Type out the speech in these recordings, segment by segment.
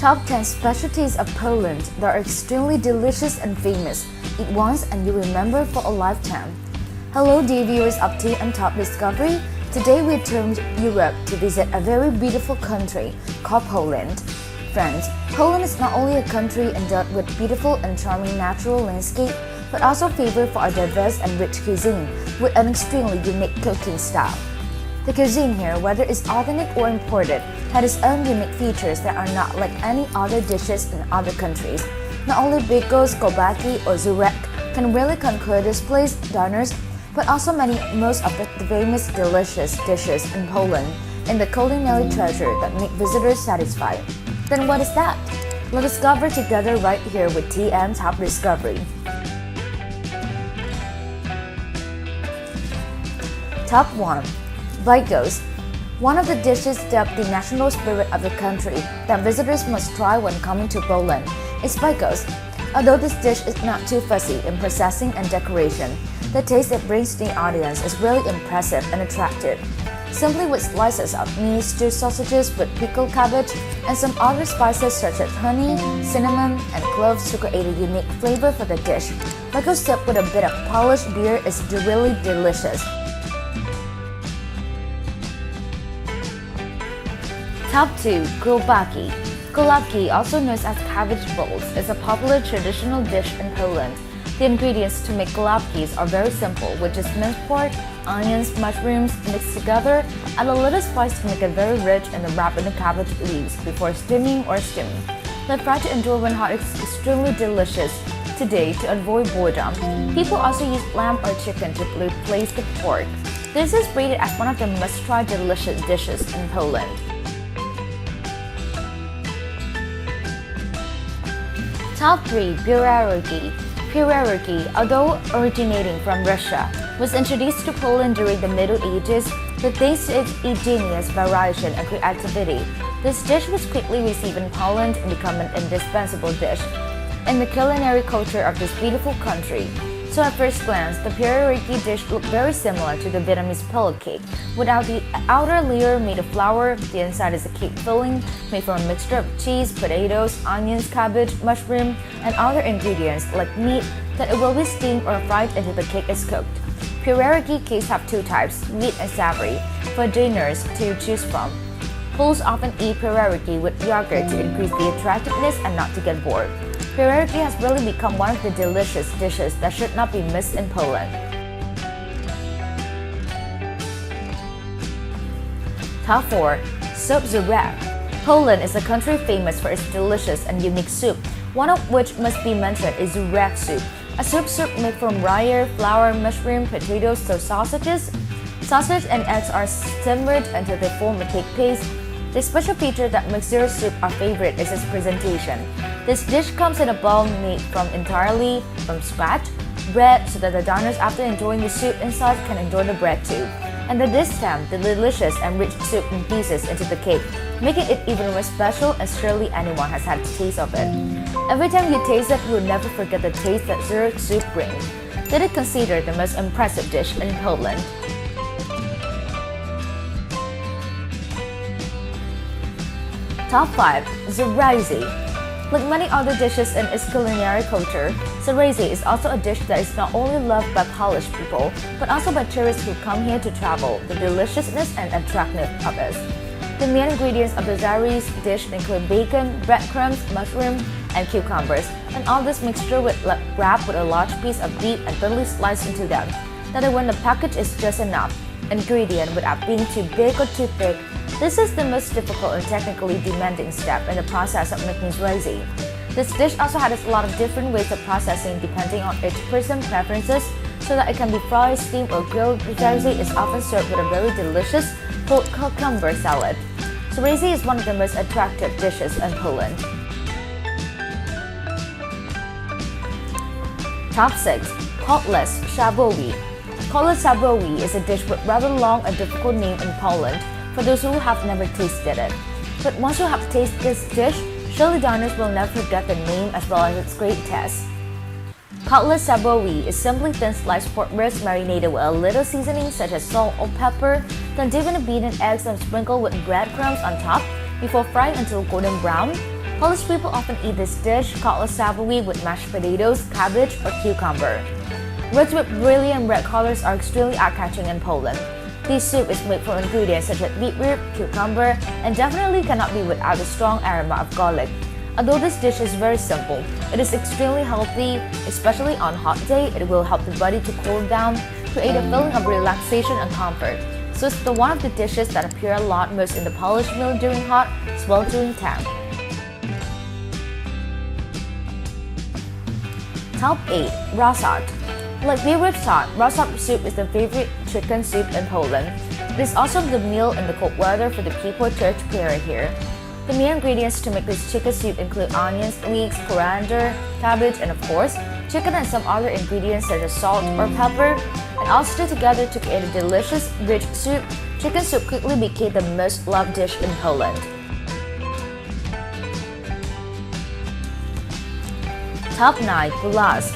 Top 10 specialties of Poland that are extremely delicious and famous. Eat once and you remember for a lifetime. Hello dear viewers of Tea and Top Discovery. Today we turned Europe to visit a very beautiful country called Poland. Friends, Poland is not only a country endowed with beautiful and charming natural landscape, but also favored for our diverse and rich cuisine with an extremely unique cooking style. The cuisine here, whether it's authentic or imported, had its own unique features that are not like any other dishes in other countries. Not only Bigos, Golabki, or Zurek can really conquer this place, diners, but also most of the famous delicious dishes in Poland in the culinary treasure that make visitors satisfied. Then what is that? Let's discover together right here with Tea and Top Discovery. Top 1. Bigos. One of the dishes dubbed the national spirit of the country that visitors must try when coming to Poland is Bigos. Although this dish is not too fussy in processing and decoration, the taste it brings to the audience is really impressive and attractive. Simply with slices of meat, stewed sausages with pickled cabbage, and some other spices such as honey, cinnamon, and cloves to create a unique flavor for the dish. Bigos sipped with a bit of polished beer is really delicious. Top 2. Golabki. Golabki, also known as cabbage bowls, is a popular traditional dish in Poland. The ingredients to make golabkis are very simple, which is minced pork, onions, mushrooms mixed together, add a little spice to make it very rich, and then wrap in the cabbage leaves before steaming or stewing. Let fry to endure when hot is extremely delicious. Today, to avoid boredom, people also use lamb or chicken to replace the pork. This is rated as one of the must-try delicious dishes in Poland. Top 3. Pierogi. Pierogi, although originating from Russia, was introduced to Poland during the Middle Ages, but thanks to its ingenious variation and creativity, this dish was quickly received in Poland and became an indispensable dish in the culinary culture of this beautiful country. So at first glance, the pierogi dish looked very similar to the Vietnamese pillow cake. Without the outer layer made of flour, the inside is a cake filling made from a mixture of cheese, potatoes, onions, cabbage, mushroom, and other ingredients like meat that it will be steamed or fried until the cake is cooked. Pierogi cakes have two types, sweet and savory, for dinners to choose from. Poles often eat pierogi with yogurt to increase the attractiveness and not to get bored. Pierogi has really become one of the delicious dishes that should not be missed in Poland. Top 4. Soup Zurek. Poland is a country famous for its delicious and unique soup, one of which must be mentioned is Zurek soup, a soup made from rye, flour, mushroom, potatoes, so sausages. Sausage and eggs are simmered until they form a thick paste. The special feature that makes their soup our favorite is its presentation. This dish comes in a bowl made entirely from scratch, bread so that the diners after enjoying the soup inside can enjoy the bread too. And at this time, the delicious and rich soup infuses into the cake, making it even more special, and surely anyone has had a taste of it. Every time you taste it, you will never forget the taste that Zurek soup brings. That is considered the most impressive dish in Poland. Top 5. Zrayzy. Like many other dishes in its culinary culture, Zrayzy is also a dish that is not only loved by Polish people, but also by tourists who come here to travel, the deliciousness and attractiveness of it. The main ingredients of the Zrayzy dish include bacon, breadcrumbs, mushroom, and cucumbers, and all this mixture wrapped with a large piece of beef and thinly sliced into them. That when the package is just enough ingredient without being too big or too thick. This is the most difficult and technically demanding step in the process of making Zrayzy. This dish also has a lot of different ways of processing depending on each person's preferences, so that it can be fried, steamed, or grilled. Zrayzy is often served with a very delicious cold cucumber salad. Zrayzy is one of the most attractive dishes in Poland. Top 6. Kotlets Schabowy. Kotlets Schabowy is a dish with rather long and difficult name in Poland for those who have never tasted it. But once you have tasted this dish, surely diners will never forget the name as well as its great taste. Kotlets Schabowy is simply thin sliced pork ribs marinated with a little seasoning such as salt or pepper, then dipped in beaten eggs and sprinkled with breadcrumbs on top before frying until golden brown. Polish people often eat this dish called savory with mashed potatoes, cabbage, or cucumber. Reds with brilliant red colors are extremely eye-catching in Poland. This soup is made from ingredients such as beetroot, cucumber, and definitely cannot be without the strong aroma of garlic. Although this dish is very simple, it is extremely healthy, especially on hot day. It will help the body to cool down, create a feeling of relaxation and comfort. So it's one of the dishes that appear a lot most in the Polish meal during hot, sweltering time. Top 8. Rosot. Like beetroot sauce, Rosot soup is the favorite chicken soup in Poland. It is also the meal in the cold weather for the people church period here. The main ingredients to make this chicken soup include onions, leeks, coriander, cabbage, and of course, chicken and some other ingredients such as salt or pepper, and all stirred together to create a delicious, rich soup. Chicken soup quickly became the most loved dish in Poland. Top 9. Gulasz.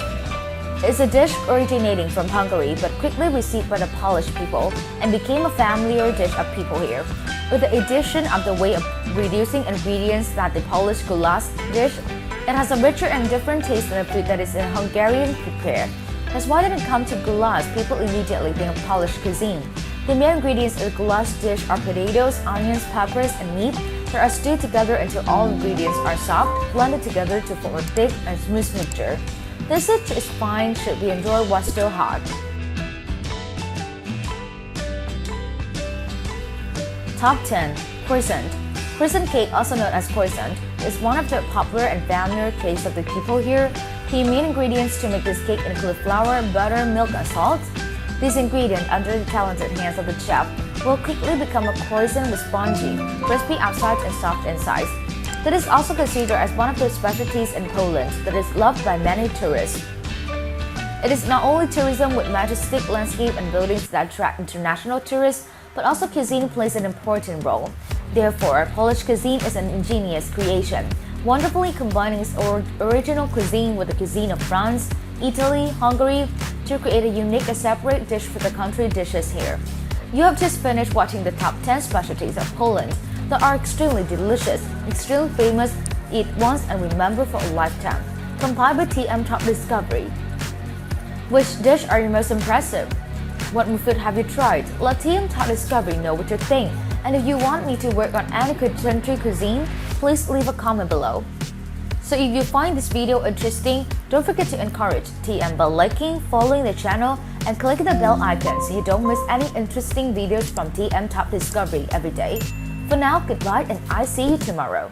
It's a dish originating from Hungary but quickly received by the Polish people and became a familiar dish of people here. With the addition of the way of reducing ingredients that the Polish goulash dish, it has a richer and different taste than the food that is in Hungarian prepare. That's why when it comes to goulash, people immediately think of Polish cuisine. The main ingredients of the goulash dish are potatoes, onions, peppers, and meat that are stewed together until all ingredients are soft, blended together to form a thick and smooth mixture. This dish is fine, should be enjoyed while still hot. Top 10. Croissant. Croissant cake, also known as croissant, is one of the popular and familiar cakes of the people here. The main ingredients to make this cake include flour, butter, milk, and salt. These ingredients, under the talented hands of the chef, will quickly become a croissant with spongy, crispy outside and soft inside. That is also considered as one of the specialties in Poland that is loved by many tourists. It is not only tourism with majestic landscape and buildings that attract international tourists, but also cuisine plays an important role. Therefore, Polish cuisine is an ingenious creation, wonderfully combining its original cuisine with the cuisine of France, Italy, Hungary to create a unique and separate dish for the country dishes here. You have just finished watching the top 10 specialties of Poland that are extremely delicious, extremely famous, eat once and remember for a lifetime. Compiled by TM Top Discovery. Which dish are you most impressive? What new food have you tried? Let TM Top Discovery know what you think. And if you want me to work on any country cuisine, please leave a comment below. So if you find this video interesting, don't forget to encourage TM by liking, following the channel, and clicking the bell icon so you don't miss any interesting videos from TM Top Discovery every day. For now, goodbye and I see you tomorrow.